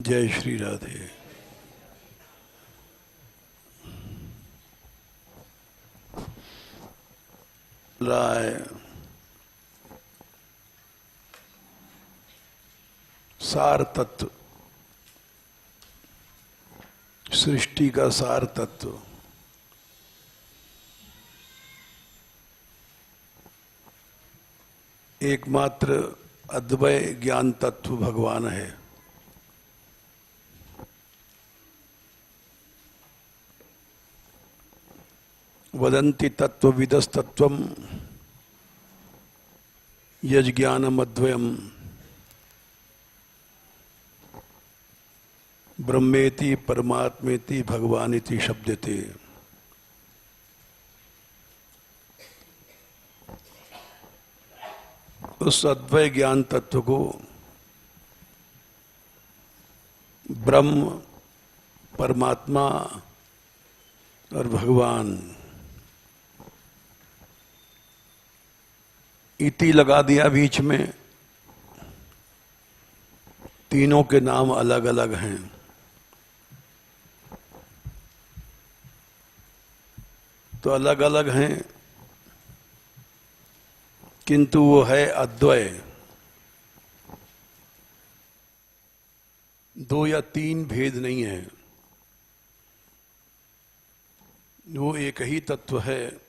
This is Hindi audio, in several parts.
जय श्री राधे। राय सार तत्व, सृष्टि का सार तत्व एकमात्र अद्वय ज्ञान तत्व भगवान है। वदन्ति तत्वविदस्तत्वम् यज्ज्ञानमद्वयम् ब्रह्मेति परमात्मेति भगवानिति शब्दते। उस अद्वय ज्ञान तत्व को ब्रह्म, परमात्मा और भगवान इति लगा दिया बीच में। तीनों के नाम अलग अलग हैं। तो अलग अलग हैं किंतु वो है अद्वय। दो या तीन भेद नहीं है, वो एक ही तत्व है।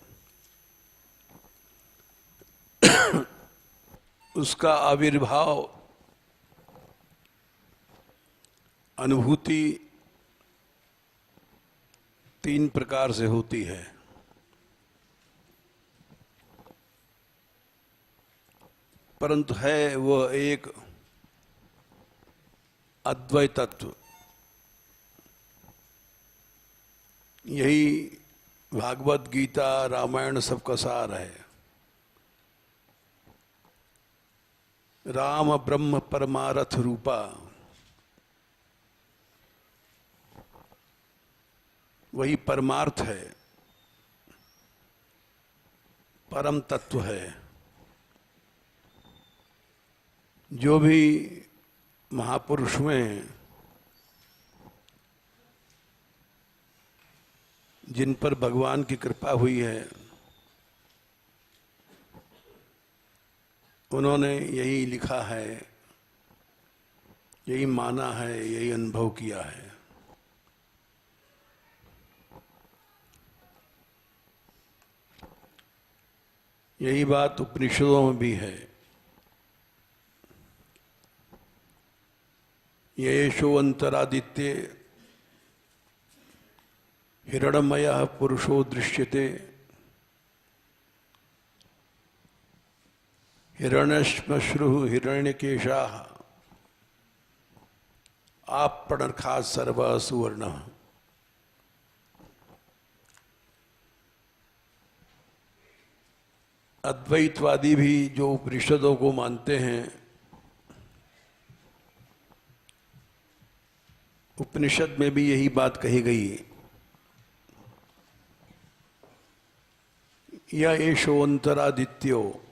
उसका आविर्भाव, अनुभूति तीन प्रकार से होती है। परंतु है वह एक अद्वय तत्व। यही भागवत गीता, रामायण सबका सार है। राम ब्रह्म परमारथ रूपा, वही परमार्थ है, परम तत्व है। जो भी महापुरुष हुए हैं, जिन पर भगवान की कृपा हुई है, उन्होंने यही लिखा है, यही माना है, यही अनुभव किया है। यही बात उपनिषदों में भी है। येषो अंतरादित्ये हिरणमयः पुरुषो दृश्यते हिरण्यश्मश्रुः हिरण्यकेशाः आपणर्खात् सर्वः सुवर्णः। अद्वैतवादी भी जो उपनिषदों को मानते हैं, उपनिषद में भी यही बात कही गई। या एषो अंतरादित्यो,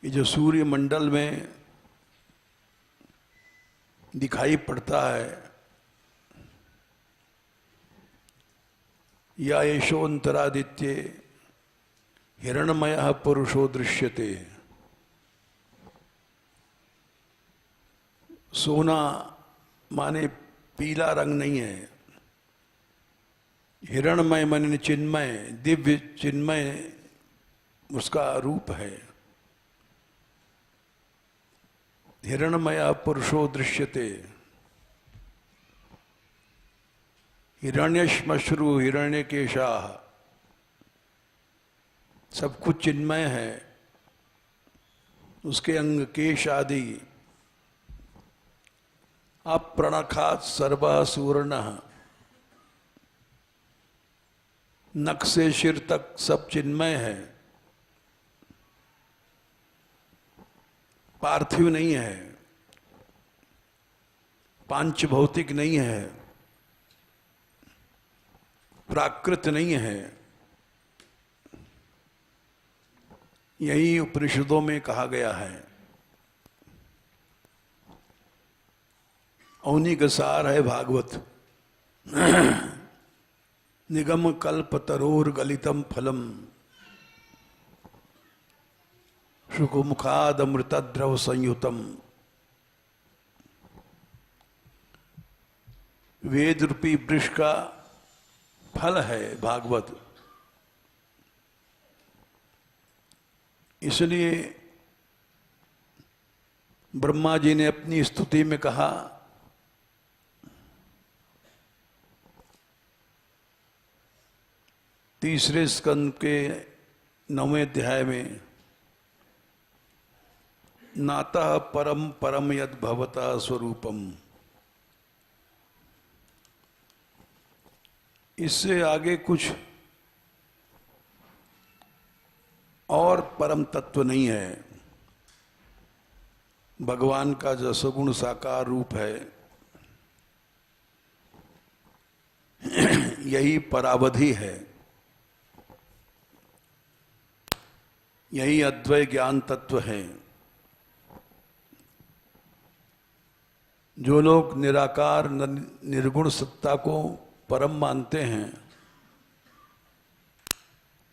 ये जो सूर्य मंडल में दिखाई पड़ता है, या एषो अंतरादित्ये हिरणमयः पुरुषो दृश्यते। सोना माने पीला रंग नहीं है। हिरणमय माने चिन्मय, दिव्य चिन्मय उसका रूप है। हिरणमय पुरुषो दृश्यते। हिरण्यश्मश्रु हिरण्यकेशाः, सब कुछ चिन्मय है। उसके अंग केश आदि अप्रणखात् सर्वः सुवर्णः, नख से सिर तक सब चिन्मय है। पार्थिव नहीं है, पांच भौतिक नहीं है, प्राकृत नहीं है। यही उपनिषदों में कहा गया है। उन्हीं का सार है भागवत। निगम कल्प तरोर गलितम फलम शुकुमुखाद अमृतद्रव संयुतम। वेद रूपी वृक्ष का फल है भागवत। इसलिए ब्रह्मा जी ने अपनी स्तुति में कहा, तीसरे स्कंद के 9वें अध्याय में, नातः परम परम यद भवता स्वरूपम। इससे आगे कुछ और परम तत्व नहीं है। भगवान का जो सगुण साकार रूप है, यही परावधि है, यही अद्वैत ज्ञान तत्व है। जो लोग निराकार निर्गुण सत्ता को परम मानते हैं,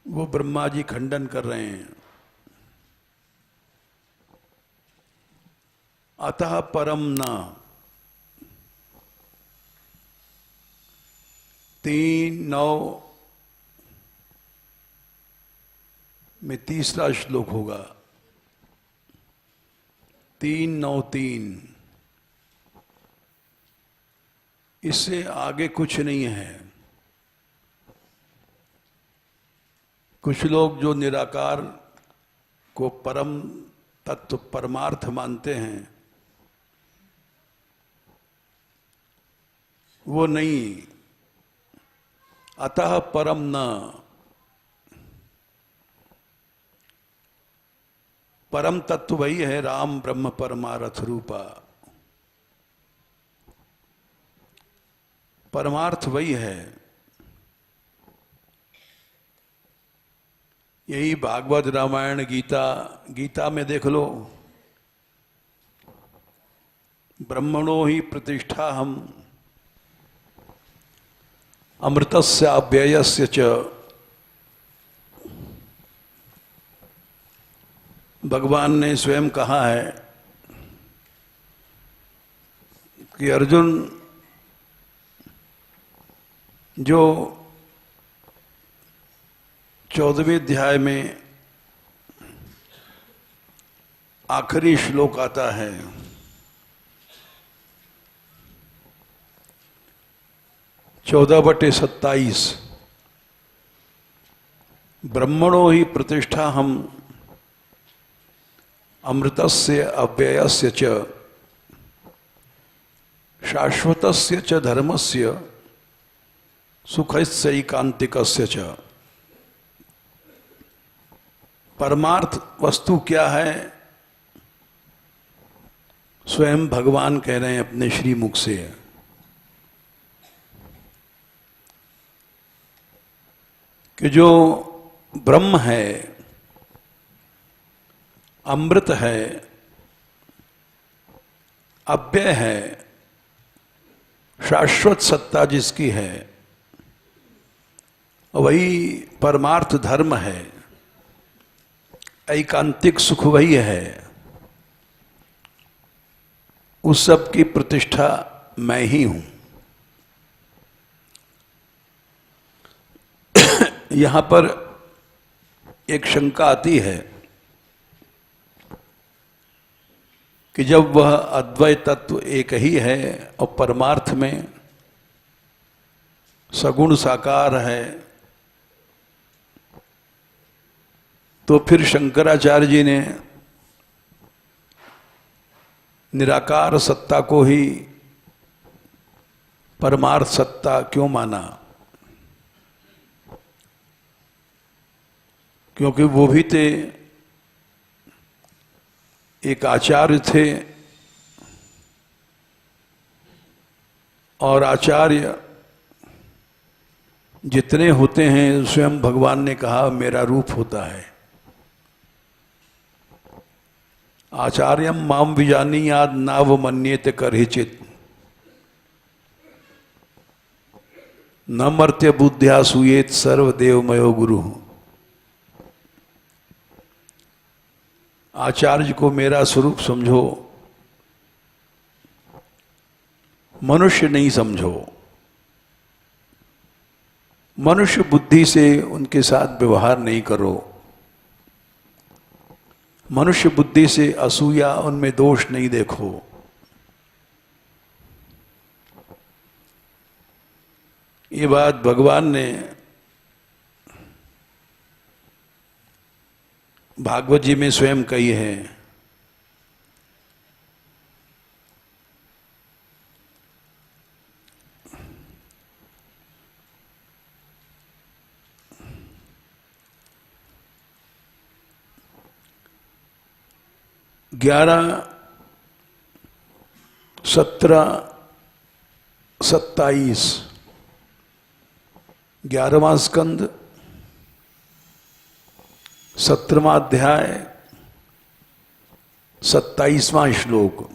वो ब्रह्मा जी खंडन कर रहे हैं। अतः परम न, 3:9 में तीसरा श्लोक होगा, 3:9-3। इससे आगे कुछ नहीं है। कुछ लोग जो निराकार को परम तत्व परमार्थ मानते हैं, वो नहीं। अतः परम न, परम तत्व वही है, राम ब्रह्म परमार्थ रूपा। परमार्थ वही है। यही भागवत रामायण गीता, गीता में देख लो, ब्रह्मणो ही प्रतिष्ठा हम अमृतस्य अव्ययस्य च। भगवान ने स्वयं कहा है कि अर्जुन, जो 14वें अध्याय में आखिरी श्लोक आता है, चौदह बटे 27, ब्रह्मणो ही प्रतिष्ठा हम अमृतस्य अव्ययस्य च शाश्वतस्य च धर्मस्य सुखस्य एकांतिकस्य च। परमार्थ वस्तु क्या है, स्वयं भगवान कह रहे हैं अपने श्रीमुख से। कि जो ब्रह्म है, अमृत है, अव्यय है, शाश्वत सत्ता जिसकी है, वही परमार्थ धर्म है, एकांतिक सुख वही है। उस सब की प्रतिष्ठा मैं ही हूं। यहां पर एक शंका आती है कि जब वह अद्वैत तत्व एक ही है और परमार्थ में सगुण साकार है, तो फिर शंकराचार्य जी ने निराकार सत्ता को ही परमार्थ सत्ता क्यों माना? क्योंकि वो भी थे, एक आचार्य थे, और आचार्य जितने होते हैं, स्वयं भगवान ने कहा मेरा रूप होता है। आचार्यम माम विजानीयाद नाव मन्येत करहिचित। न मर्त्य बुद्ध्या सूयेत सर्वदेवमयो गुरु। आचार्य को मेरा स्वरूप समझो, मनुष्य नहीं समझो। मनुष्य बुद्धि से उनके साथ व्यवहार नहीं करो। मनुष्य बुद्धि से असूया, उनमें दोष नहीं देखो। ये बात भगवान ने भागवत जी में स्वयं कही है। ग्यारह 17 27 11वां स्कंद 17वां अध्याय 27वां श्लोक।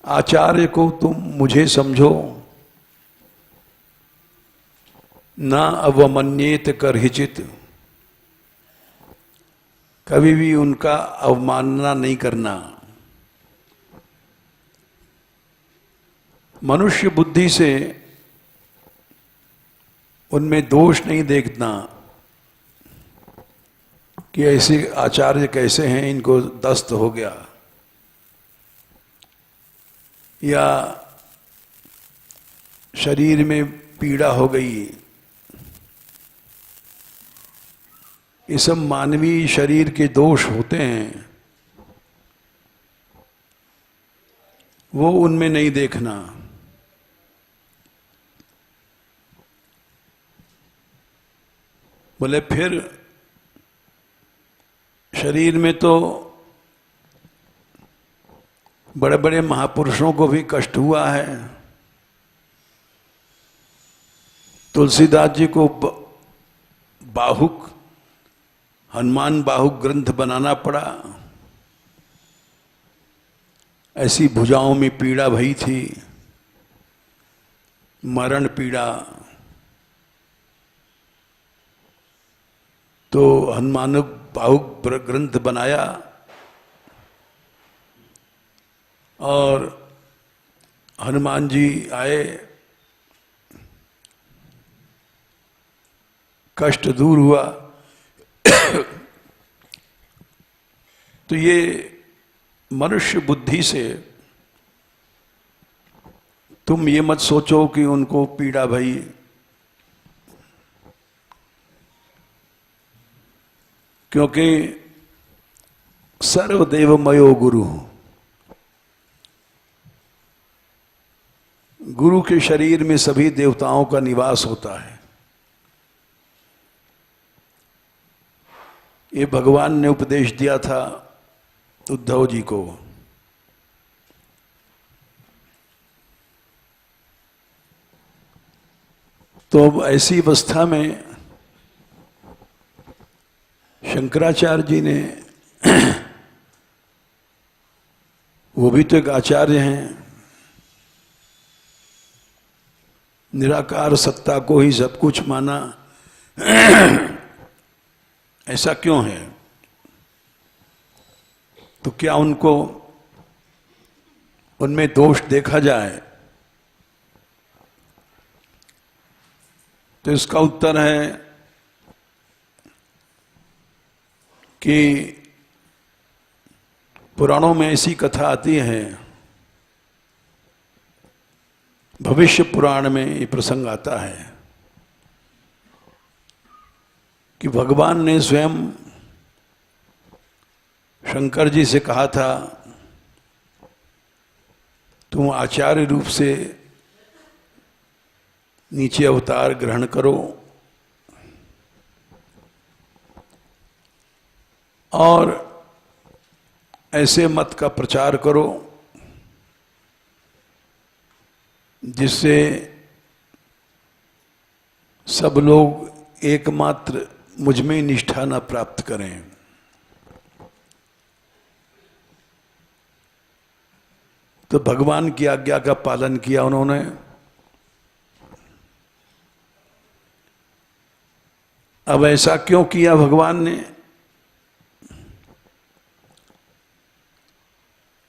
आचार्य को तुम मुझे समझो, न अवमन्येत करहिचित। कभी भी उनका अवमानना नहीं करना। मनुष्य बुद्धि से उनमें दोष नहीं देखना कि ऐसे आचार्य कैसे हैं, इनको दस्त हो गया, या शरीर में पीड़ा हो गई। ये सब मानवीय शरीर के दोष होते हैं, वो उनमें नहीं देखना। बोले फिर शरीर में तो बड़े बड़े महापुरुषों को भी कष्ट हुआ है। तुलसीदास जी को बाहुक, हनुमान बाहुक ग्रंथ बनाना पड़ा। ऐसी भुजाओं में पीड़ा भई थी, मरण पीड़ा। तो हनुमान बाहुक ग्रंथ बनाया और हनुमान जी आए, कष्ट दूर हुआ। तो ये मनुष्य बुद्धि से तुम ये मत सोचो कि उनको पीड़ा भई। क्योंकि सर्वदेवमयो गुरु, गुरु के शरीर में सभी देवताओं का निवास होता है। ये भगवान ने उपदेश दिया था उद्धव जी को। तो अब ऐसी अवस्था में शंकराचार्य जी ने, वो भी तो एक आचार्य हैं, निराकार सत्ता को ही सब कुछ माना। ऐसा क्यों है? तो क्या उनको, उनमें दोष देखा जाए? तो इसका उत्तर है कि पुराणों में ऐसी कथा आती है, भविष्य पुराण में ये प्रसंग आता है कि भगवान ने स्वयं शंकर जी से कहा था, तुम आचार्य रूप से नीचे अवतार ग्रहण करो और ऐसे मत का प्रचार करो जिससे सब लोग एकमात्र मुझ में निष्ठा न प्राप्त करें। तो भगवान की आज्ञा का पालन किया उन्होंने। अब ऐसा क्यों किया भगवान ने?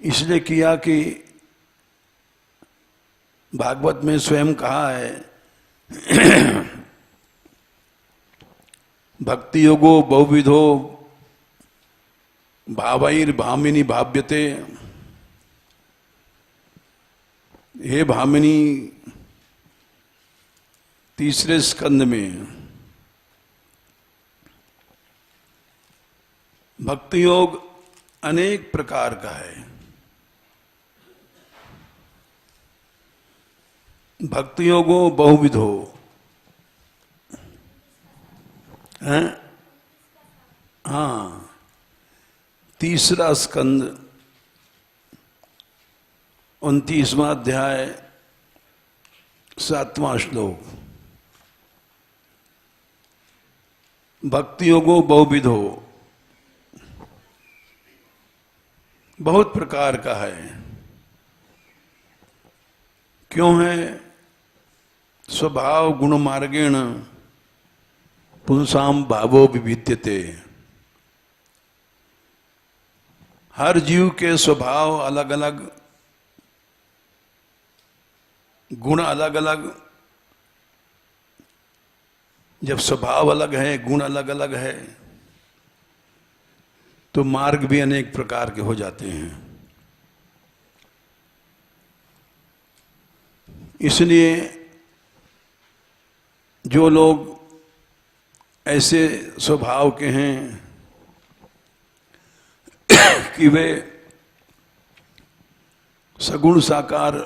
इसलिए किया कि भागवत में स्वयं कहा है भक्ति योगो बहुविधो भावैर भामिनी भाव्यते। हे भामिनी, तीसरे स्कंद में भक्ति योग अनेक प्रकार का है। भक्ति योगो बहुविधो है। हाँ, तीसरा स्कंद 29वां अध्याय 7वां श्लोक। भक्ति योगो बहुविधो, बहुत प्रकार का है। क्यों है? स्वभाव गुण मार्गेण पुंसाम भावो विविध्यते। हर जीव के स्वभाव अलग अलग, गुण अलग अलग। जब स्वभाव अलग है, गुण अलग अलग है, तो मार्ग भी अनेक प्रकार के हो जाते हैं। इसलिए जो लोग ऐसे स्वभाव के हैं कि वे सगुण साकार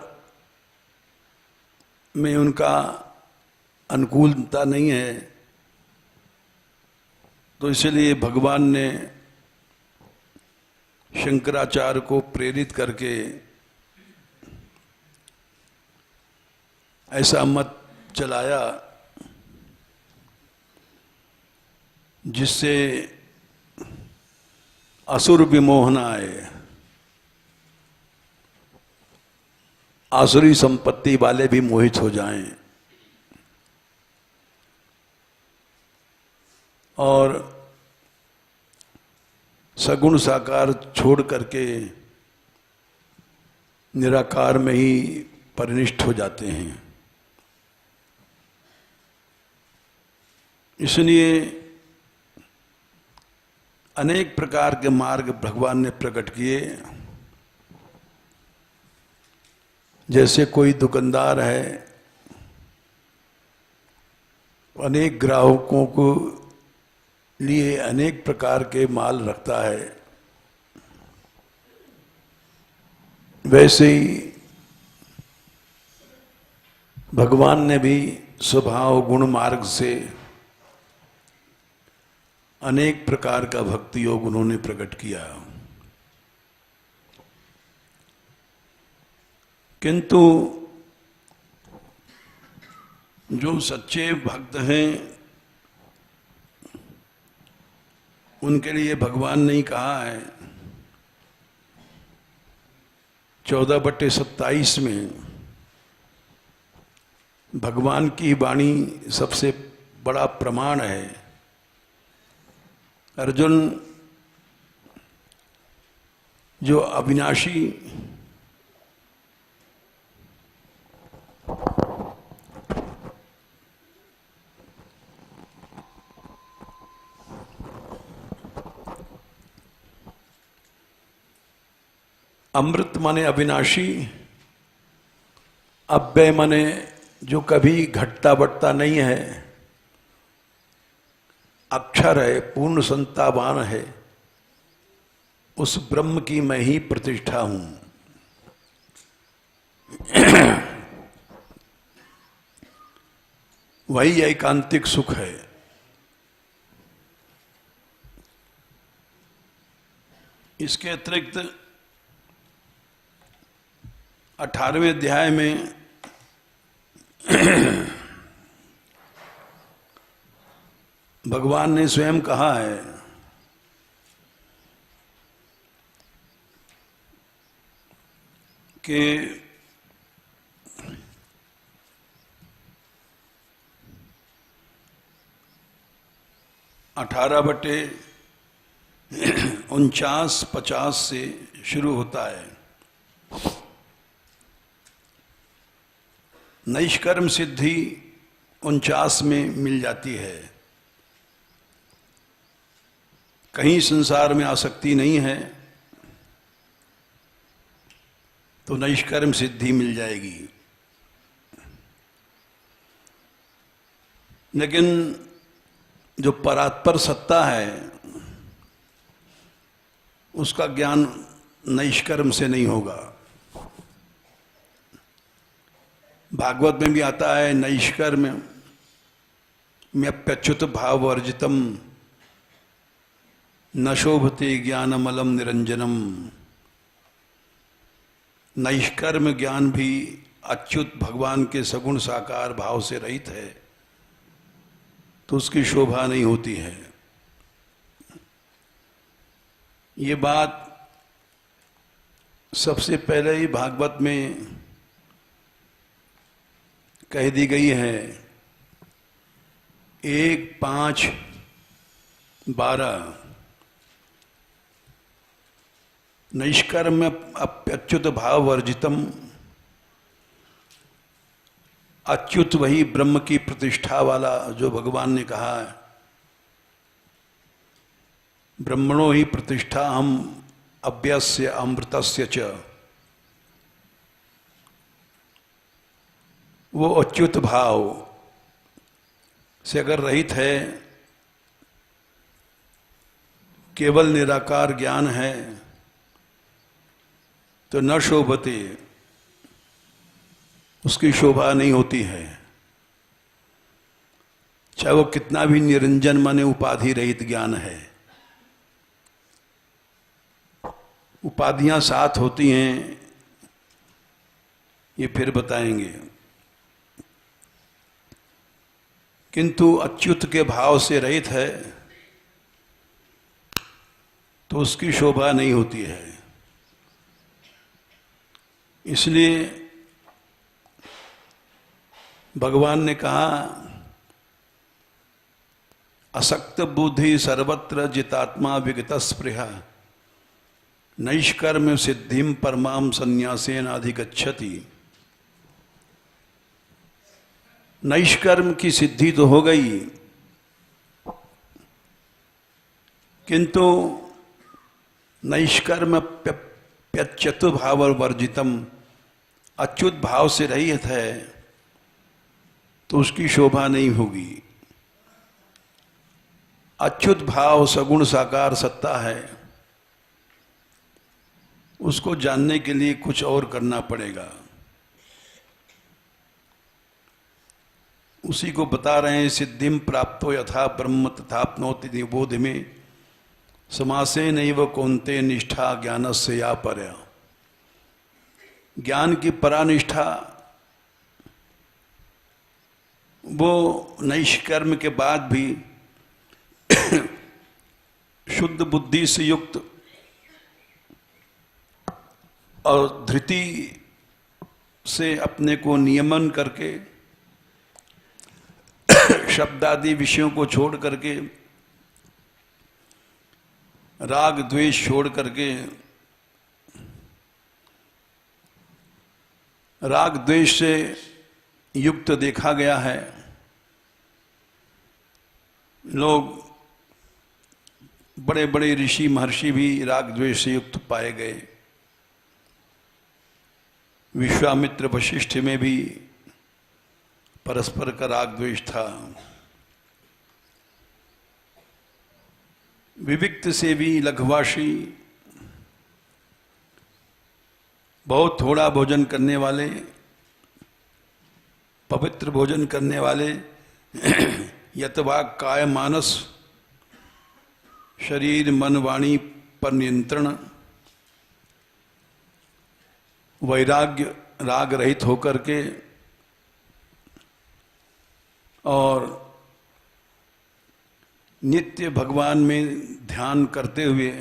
में उनका अनुकूलता नहीं है, तो इसलिए भगवान ने शंकराचार्य को प्रेरित करके ऐसा मत चलाया जिससे असुर विमोहन आए। आसुरी संपत्ति वाले भी मोहित हो जाएं और सगुण साकार छोड़ करके निराकार में ही परिनिष्ठ हो जाते हैं। इसलिए अनेक प्रकार के मार्ग भगवान ने प्रकट किए। जैसे कोई दुकानदार है, अनेक ग्राहकों को लिए अनेक प्रकार के माल रखता है, वैसे ही भगवान ने भी स्वभाव गुण मार्ग से अनेक प्रकार का भक्ति योग उन्होंने प्रकट किया। किंतु जो सच्चे भक्त हैं उनके लिए भगवान ने कहा है 14/27 में, भगवान की वाणी सबसे बड़ा प्रमाण है। अर्जुन, जो अविनाशी अमृत माने अविनाशी, अव्यय माने जो कभी घटता बढ़ता नहीं है, अक्षर है, पूर्ण संतावान है, उस ब्रह्म की मैं ही प्रतिष्ठा हूं। वही एकांतिक सुख है। इसके अतिरिक्त 18वें अध्याय में भगवान ने स्वयं कहा है कि 18/49 से शुरू होता है। नैष्कर्म सिद्धि 49 में मिल जाती है। कहीं संसार में आसक्ति नहीं है तो नैष्कर्म सिद्धि मिल जाएगी। लेकिन जो परात्पर सत्ता है उसका ज्ञान नैष्कर्म से नहीं होगा। भागवत में भी आता है, नैष्कर्म में अप्यच्युत भाव वर्जितम न शोभते ज्ञानमलम निरंजनम। नैष्कर्म ज्ञान भी अच्युत भगवान के सगुण साकार भाव से रहित है तो उसकी शोभा नहीं होती है। ये बात सबसे पहले ही भागवत में कह दी गई है। 1:5:12 नैष्कर्म अप्यच्युत भाव वर्जितम। अच्युत वही ब्रह्म की प्रतिष्ठा वाला जो भगवान ने कहा है, ब्रह्मणो ही प्रतिष्ठा हम अव्यस्य अमृतस्य च। वो अच्युत भाव से अगर रहित है, केवल निराकार ज्ञान है तो न शोभते, उसकी शोभा नहीं होती है। चाहे वो कितना भी निरंजन माने उपाधि रहित ज्ञान है। उपाधियां साथ होती हैं, ये फिर बताएंगे, किंतु अच्युत के भाव से रहित है तो उसकी शोभा नहीं होती है। इसलिए भगवान ने कहा, असक्त बुद्धि सर्वत्र जितात्मा विगत स्पृहा नैष्कर्म सिद्धिम परमाम संन्यासेन अधिगच्छति। नैष्कर्म की सिद्धि तो हो गई, किंतु नैष्कर्म प्यच्युत भाव वर्जितम, अच्युत भाव से रहित है तो उसकी शोभा नहीं होगी। अच्युत भाव सगुण साकार सत्ता है, उसको जानने के लिए कुछ और करना पड़ेगा। उसी को बता रहे हैं, सिद्धिम प्राप्तो यथा ब्रह्म तथाप्नोति निबोध में समासे नैव कौन्ते निष्ठा ज्ञानस्य या परया। ज्ञान की परानिष्ठा वो नैष्कर्म के बाद भी शुद्ध बुद्धि से युक्त और धृति से अपने को नियमन करके, शब्द आदि विषयों को छोड़ करके, राग द्वेष छोड़ करके, राग द्वेष से युक्त देखा गया है। लोग बड़े बड़े ऋषि महर्षि भी राग द्वेष से युक्त पाए गए। विश्वामित्र वशिष्ठ में भी परस्पर का राग द्वेष था। विविक्त से भी लघवाशी, बहुत थोड़ा भोजन करने वाले, पवित्र भोजन करने वाले, यतवा काय मानस, शरीर मन वाणी पर नियंत्रण, वैराग्य राग रहित होकर के और नित्य भगवान में ध्यान करते हुए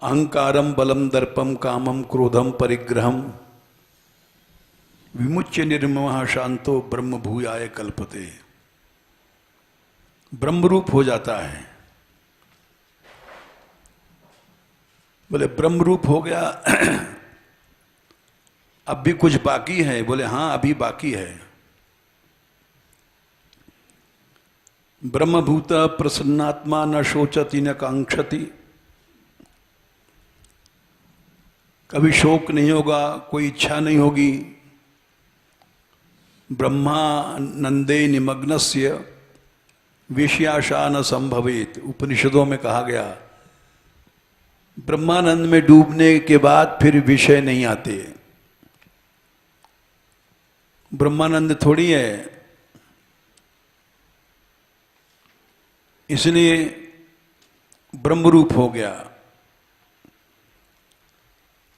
अहंकारम बलम दर्पम कामम क्रोधम परिग्रहम विमुच्य निर्ममः शांतो ब्रह्म भूयाय कल्पते। ब्रह्मरूप हो जाता है। बोले ब्रह्मरूप हो गया, अब भी कुछ बाकी है? बोले हाँ अभी बाकी है। ब्रह्मभूत प्रसन्नात्मा न शोचति न कांक्षति। कभी शोक नहीं होगा, कोई इच्छा नहीं होगी। ब्रह्मानंदे निमग्नस्य विषयाशा न संभवेत। उपनिषदों में कहा गया ब्रह्मानंद में डूबने के बाद फिर विषय नहीं आते। ब्रह्मानंद थोड़ी है। इसलिए ब्रह्मरूप हो गया।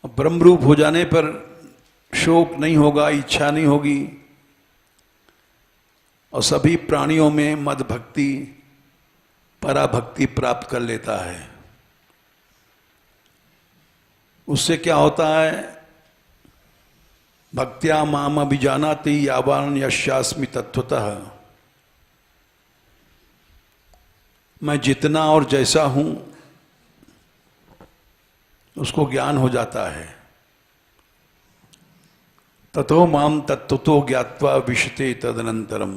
ब्रह्मरूप हो जाने पर शोक नहीं होगा, इच्छा नहीं होगी, और सभी प्राणियों में मद भक्ति पराभक्ति प्राप्त कर लेता है। उससे क्या होता है? भक्त्या माम अभिजानाति यावान यस्यास्मि तत्वतः। मैं जितना और जैसा हूं उसको ज्ञान हो जाता है। ततो माम तत्वतो ज्ञात्वा विशते तदनंतरम।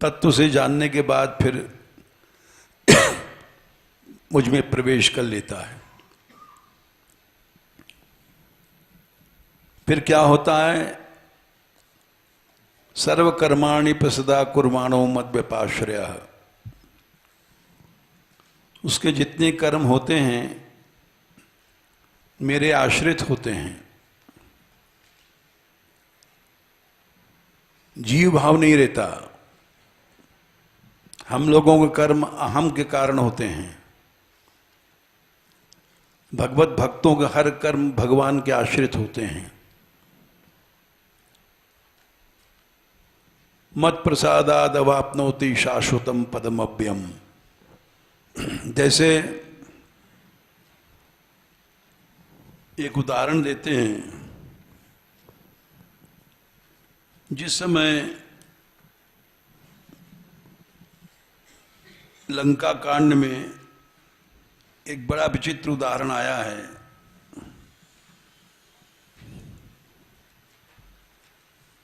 तत्व से जानने के बाद फिर मुझ में प्रवेश कर लेता है। फिर क्या होता है? सर्वकर्माणि प्रसदा कुर्माणो मद व्यपाश्रयः। उसके जितने कर्म होते हैं मेरे आश्रित होते हैं। जीव भाव नहीं रहता। हम लोगों के कर्म अहम के कारण होते हैं। भगवत भक्तों के हर कर्म भगवान के आश्रित होते हैं। मत प्रसादाद अवाप्नोति शाश्वतम पदमभ्यम। जैसे एक उदाहरण देते हैं। जिस समय लंका कांड में एक बड़ा विचित्र उदाहरण आया है।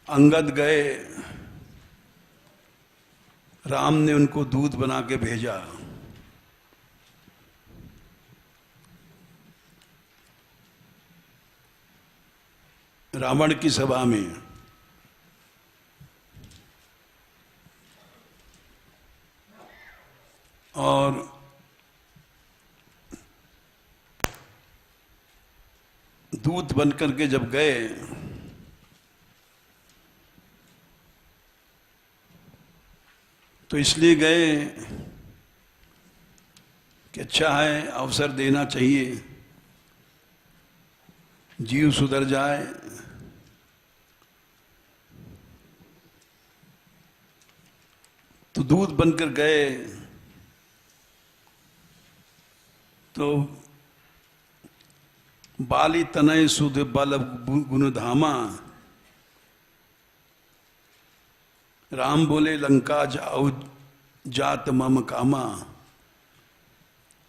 अंगद गए, राम ने उनको दूध बना के भेजा। रावण की सभा में। और दूत बन करके जब गए तो इसलिए गए कि अच्छा है, अवसर देना चाहिए, जीव सुधर जाए। तो दूत बनकर गए तो बाली तनय सुध बल गुणधामा। राम बोले लंका जाओ जात मम कामा।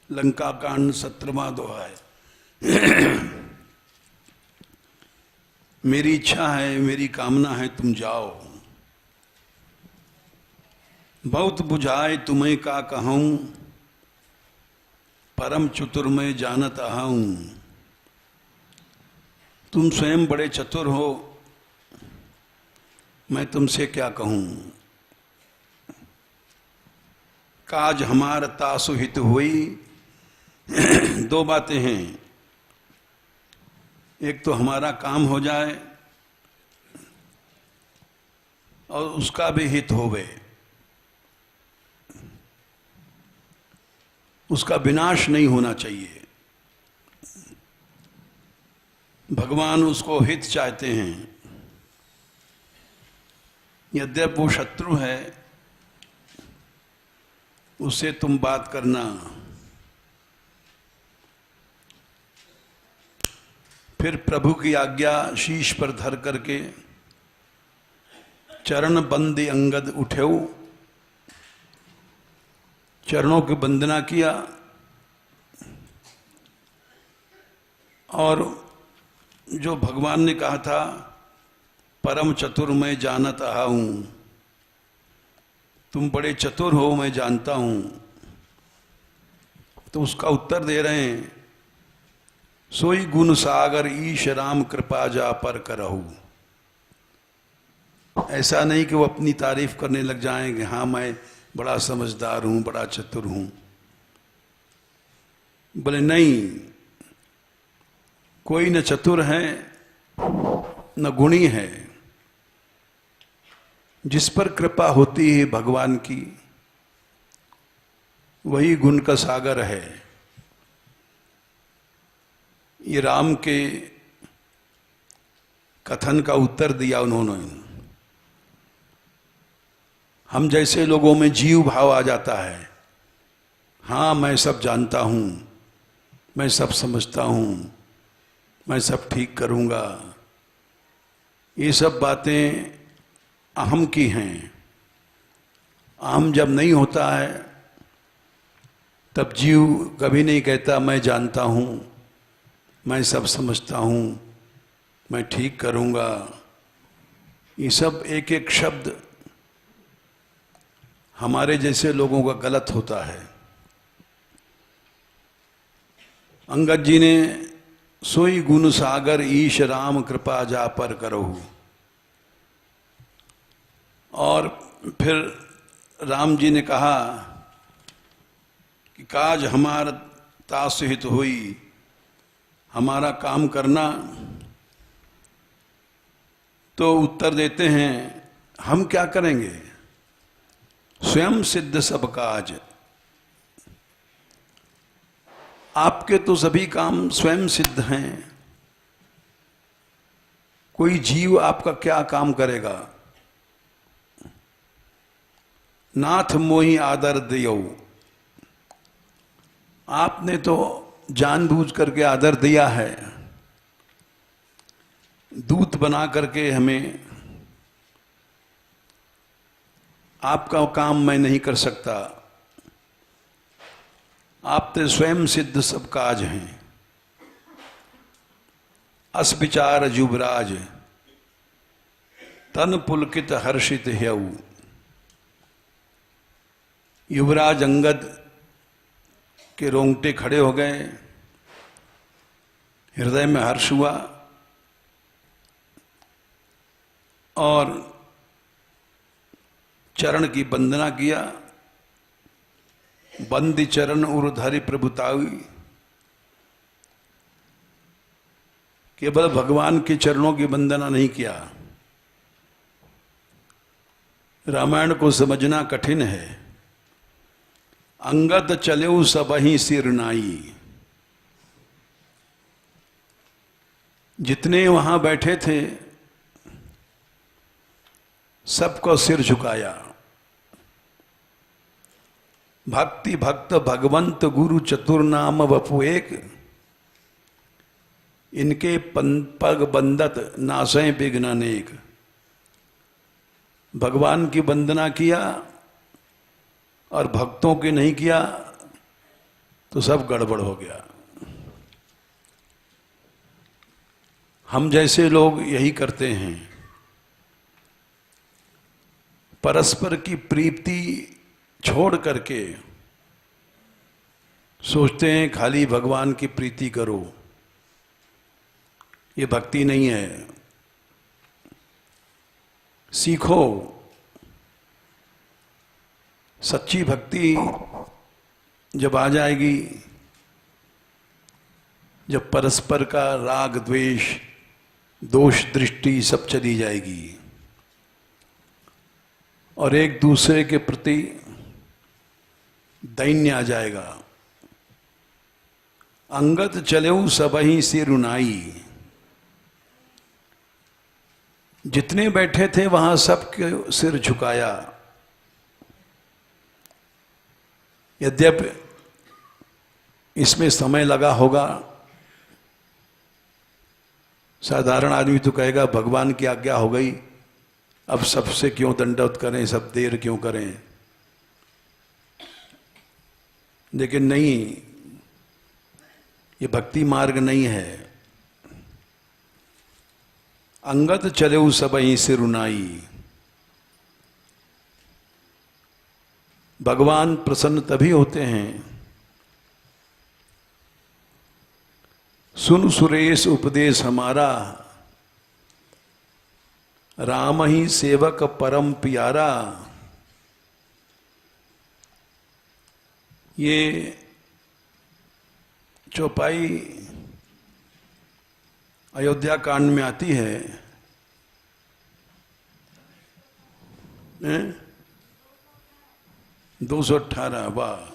लंका कांड 17वां दोहा है। मेरी इच्छा है, मेरी कामना है, तुम जाओ। बहुत बुझाए तुम्हें का कहूं, परम चतुर मैं जानत आऊं। तुम स्वयं बड़े चतुर हो, मैं तुमसे क्या कहूं। काज हमार तासु हित हुई। दो बातें हैं, एक तो हमारा काम हो जाए और उसका भी हित होवे। उसका विनाश नहीं होना चाहिए। भगवान उसको हित चाहते हैं। यद्यपि वो शत्रु है, उससे तुम बात करना, फिर प्रभु की आज्ञा शीश पर धर करके चरण बंदी अंगद उठे, चरणों की वंदना किया और जो भगवान ने कहा था परम चतुर मैं जानत आहा हूं, तुम बड़े चतुर हो मैं जानता हूं, तो उसका उत्तर दे रहे हैं सोई गुण सागर ईश राम कृपा जा पर करहु। ऐसा नहीं कि वो अपनी तारीफ करने लग जाएंगे, हाँ मैं बड़ा समझदार हूं, बड़ा चतुर हूं। बोले नहीं, कोई न चतुर है न गुणी है, जिस पर कृपा होती है भगवान की वही गुण का सागर है। ये राम के कथन का उत्तर दिया उन्होंने। हम जैसे लोगों में जीव भाव आ जाता है, हाँ मैं सब जानता हूं, मैं सब समझता हूं, मैं सब ठीक करूंगा, ये सब बातें अहम की हैं। अहम जब नहीं होता है तब जीव कभी नहीं कहता मैं जानता हूं, मैं सब समझता हूं, मैं ठीक करूंगा। ये सब एक एक शब्द हमारे जैसे लोगों का गलत होता है। अंगद जी ने सोई गुण सागर ईश राम कृपा जा पर करहु, और फिर राम जी ने कहा कि काज हमारा तास हित हुई, हमारा काम करना। तो उत्तर देते हैं हम क्या करेंगे, स्वयं सिद्ध सब काज। आपके तो सभी काम स्वयं सिद्ध हैं, कोई जीव आपका क्या काम करेगा। नाथ मोहि आदर दियो, आपने तो जानबूझ करके आदर दिया है, दूत बना करके हमें। आपका काम मैं नहीं कर सकता, आप तो स्वयं सिद्ध सब काज हैं। अस विचार युवराज तन पुलकित हर्षित ह्यऊ। युवराज अंगद के रोंगटे खड़े हो गए, हृदय में हर्ष हुआ और चरण की वंदना किया। बंदी चरण उर्धरि प्रभुताई, केवल भगवान के चरणों की वंदना नहीं किया। रामायण को समझना कठिन है। अंगद चलेऊ सबहि सिर नाई, जितने वहां बैठे थे सबको सिर झुकाया। भक्ति भक्त भगवंत गुरु चतुर नाम वपु एक, इनके पग बंदत नासै विघ्न अनेक। भगवान की वंदना किया और भक्तों की नहीं किया तो सब गड़बड़ हो गया। हम जैसे लोग यही करते हैं, परस्पर की प्रीति छोड़ करके सोचते हैं खाली भगवान की प्रीति करो। ये भक्ति नहीं है। सीखो, सच्ची भक्ति जब आ जाएगी, जब परस्पर का राग द्वेष दोष दृष्टि सब चली जाएगी और एक दूसरे के प्रति दैन्य आ जाएगा। अंगद चलेऊ सबहि सिर नाई, जितने बैठे थे वहां सबके सिर झुकाया। यद्यपि इसमें समय लगा होगा, साधारण आदमी तो कहेगा भगवान की आज्ञा हो गई, अब सबसे क्यों दंडवत करें, सब देर क्यों करें। लेकिन नहीं, ये भक्ति मार्ग नहीं है। अंगद चले सबहीं सिर उनाई। भगवान प्रसन्न तभी होते हैं, सुन सुरेश उपदेश हमारा, राम ही सेवक परम प्यारा। ये चौपाई अयोध्या कांड में आती है। 218। वाह।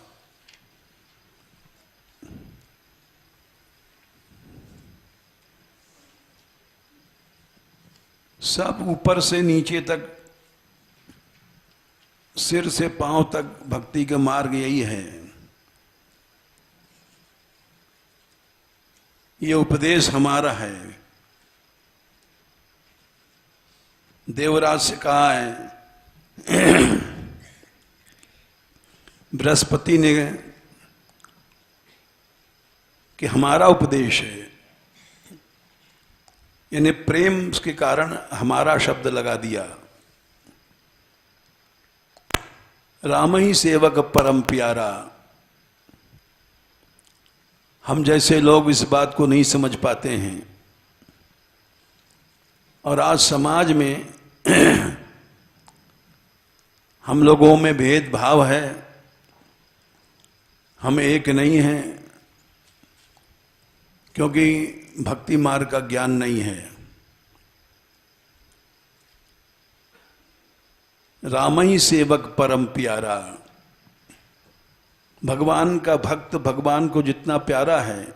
सब ऊपर से नीचे तक, सिर से पांव तक भक्ति का मार्ग यही है। ये उपदेश हमारा है। देवराज से कहा है, बृहस्पति ने, कि हमारा उपदेश है, यानी प्रेम के कारण हमारा शब्द लगा दिया। राम ही सेवक परम प्यारा। हम जैसे लोग इस बात को नहीं समझ पाते हैं, और आज समाज में हम लोगों में भेदभाव है, हम एक नहीं हैं, क्योंकि भक्ति मार्ग का ज्ञान नहीं है। राम ही सेवक परम प्यारा। भगवान का भक्त भगवान को जितना प्यारा है,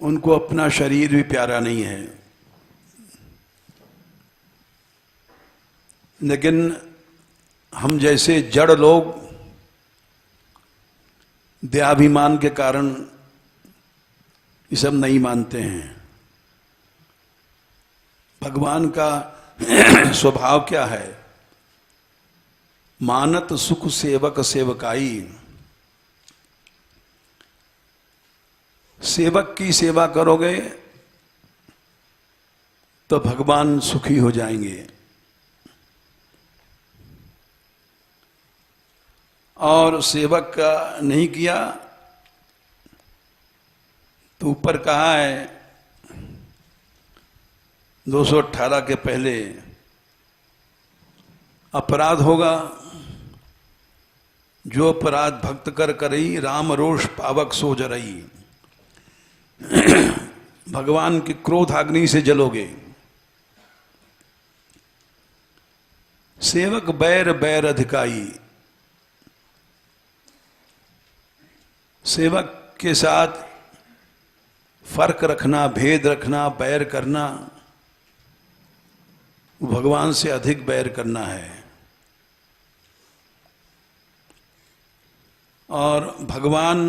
उनको अपना शरीर भी प्यारा नहीं है। लेकिन हम जैसे जड़ लोग देहाभिमान के कारण ये सब नहीं मानते हैं। भगवान का स्वभाव क्या है? मानत सुख सेवक सेवकाई। सेवक की सेवा करोगे तो भगवान सुखी हो जाएंगे, और सेवक का नहीं किया तो ऊपर कहा है 218 के पहले, अपराध होगा। जो अपराध भक्त कर करई, राम रोष पावक सो जरई। भगवान की क्रोध अग्नि से जलोगे। सेवक बैर बैर अधिकाई। सेवक के साथ फर्क रखना, भेद रखना, बैर करना, भगवान से अधिक बैर करना है। और भगवान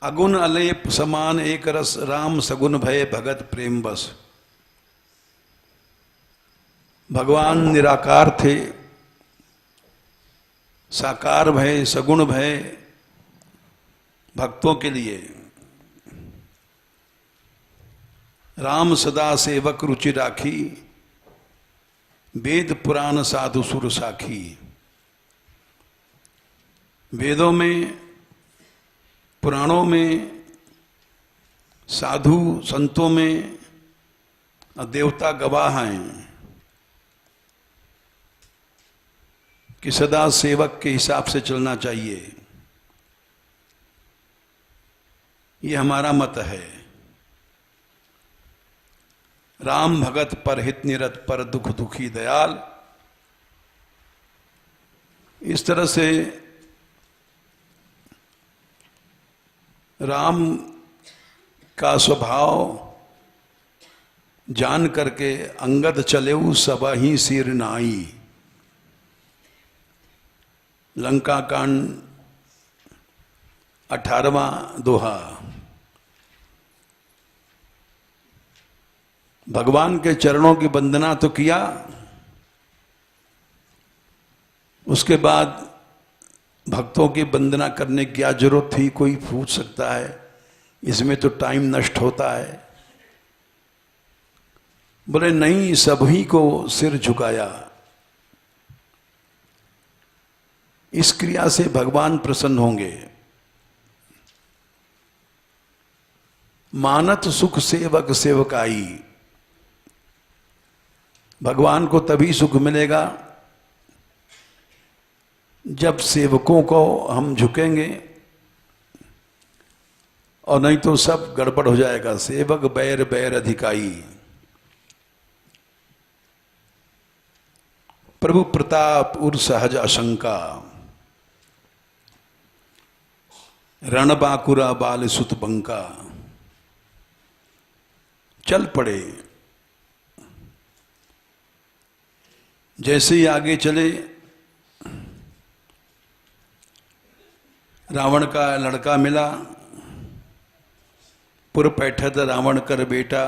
अगुण अलेप समान एक रस, राम सगुण भय भगत प्रेम बस। भगवान निराकार थे, साकार भय, सगुण भय भक्तों के लिए। राम सदा सेवक रुचि राखी, वेद पुराण साधु सुर साखी। वेदों में, पुराणों में, साधु संतों में देवता गवाह हैं कि सदा सेवक के हिसाब से चलना चाहिए। ये हमारा मत है। राम भगत पर हित निरत, पर दुख दुखी दयाल। इस तरह से राम का स्वभाव जान करके अंगद चलेऊ सबहि सिर नाई। लंका कांड 18वां दोहा। भगवान के चरणों की वंदना तो किया, उसके बाद भक्तों की वंदना करने की क्या जरूरत थी, कोई पूछ सकता है, इसमें तो टाइम नष्ट होता है। बोले नहीं, सभी को सिर झुकाया। इस क्रिया से भगवान प्रसन्न होंगे। मानत सुख सेवक सेवकाई, भगवान को तभी सुख मिलेगा जब सेवकों को हम झुकेंगे, और नहीं तो सब गड़बड़ हो जाएगा। सेवक बैर बैर अधिकाई। प्रभु प्रताप उर सहज आशंका, रण बाकुरा बाल सुत बंका। चल पड़े। जैसे ही आगे चले, रावण का लड़का मिला, पुर पैठत रावण कर बेटा,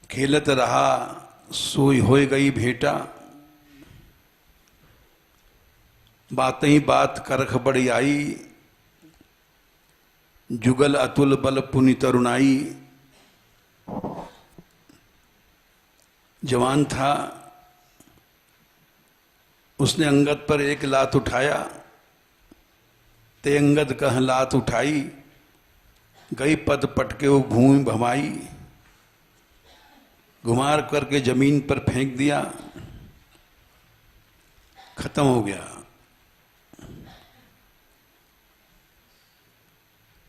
खेलत रहा सोई होय गई भेटा। बात ही बात करख बड़ी आई, जुगल अतुल बल पुनि तरुणाई। जवान था, उसने अंगद पर एक लात उठाया, ते अंगद कह लात उठाई, गई पद पटके वो भूमि भमाई। घुमार करके जमीन पर फेंक दिया, खत्म हो गया।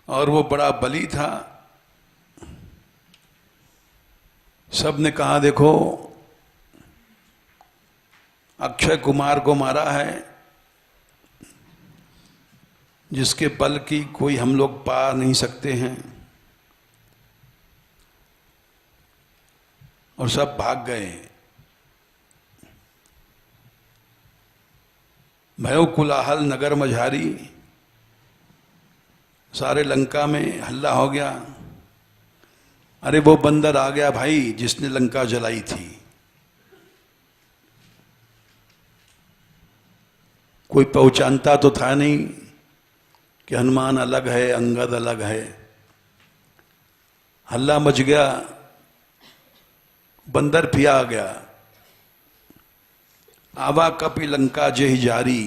और वो बड़ा बली था। सबने कहा देखो, अक्षय कुमार को मारा है, जिसके बल की कोई हम लोग पा नहीं सकते हैं। और सब भाग गए। भयो कुलाहल नगर मझारी, सारे लंका में हल्ला हो गया। अरे वो बंदर आ गया भाई, जिसने लंका जलाई थी। कोई पहचानता तो था नहीं कि हनुमान अलग है, अंगद अलग है। हल्ला मच गया, बंदर भी आ गया। आवा कपि लंका जेहि जारी,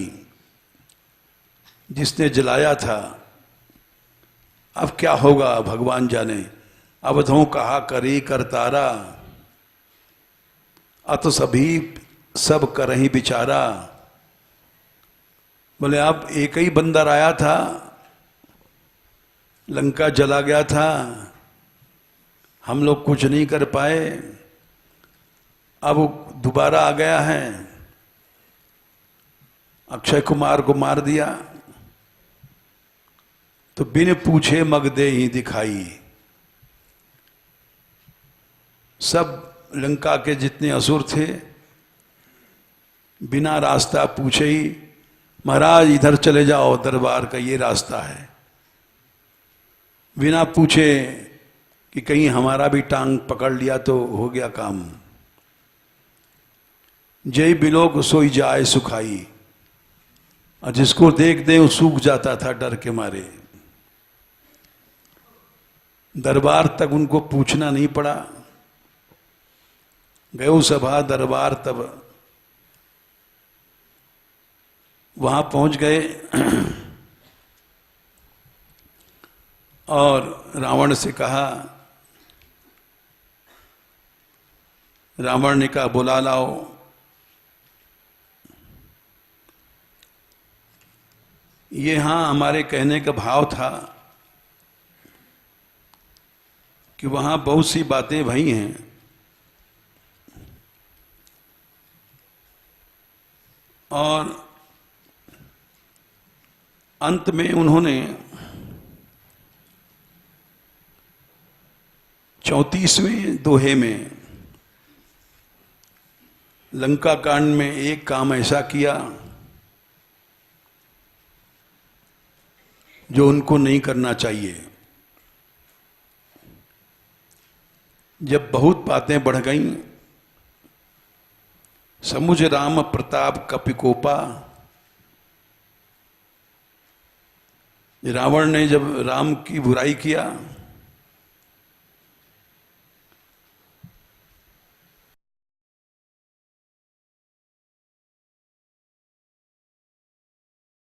जिसने जलाया था। अब क्या होगा भगवान जाने। अवधों कहा करी करतारा, अत सभी सब करही बिचारा। बोले अब एक ही बंदर आया था, लंका जला गया था, हम लोग कुछ नहीं कर पाए। अब दोबारा आ गया है, अक्षय कुमार को मार दिया, तो बिन पूछे मग दे ही दिखाई। सब लंका के जितने असुर थे, बिना रास्ता पूछे ही, महाराज इधर चले जाओ, दरबार का ये रास्ता है। बिना पूछे कि कहीं हमारा भी टांग पकड़ लिया तो हो गया काम। जय बिलोक सोई जाए सुखाई, और जिसको देख दे वो सूख जाता था डर के मारे। दरबार तक उनको पूछना नहीं पड़ा। गयो सभा दरबार, तब वहां पहुंच गए। और रावण से कहा, रावण ने कहा बुला लाओ। ये हाँ हमारे कहने का भाव था कि वहां बहुत सी बातें भई हैं, और अंत में उन्होंने 34वें दोहे में लंका कांड में एक काम ऐसा किया जो उनको नहीं करना चाहिए। जब बहुत बातें बढ़ गईं, समुझ राम प्रताप कपिकोपा, रावण ने जब राम की बुराई किया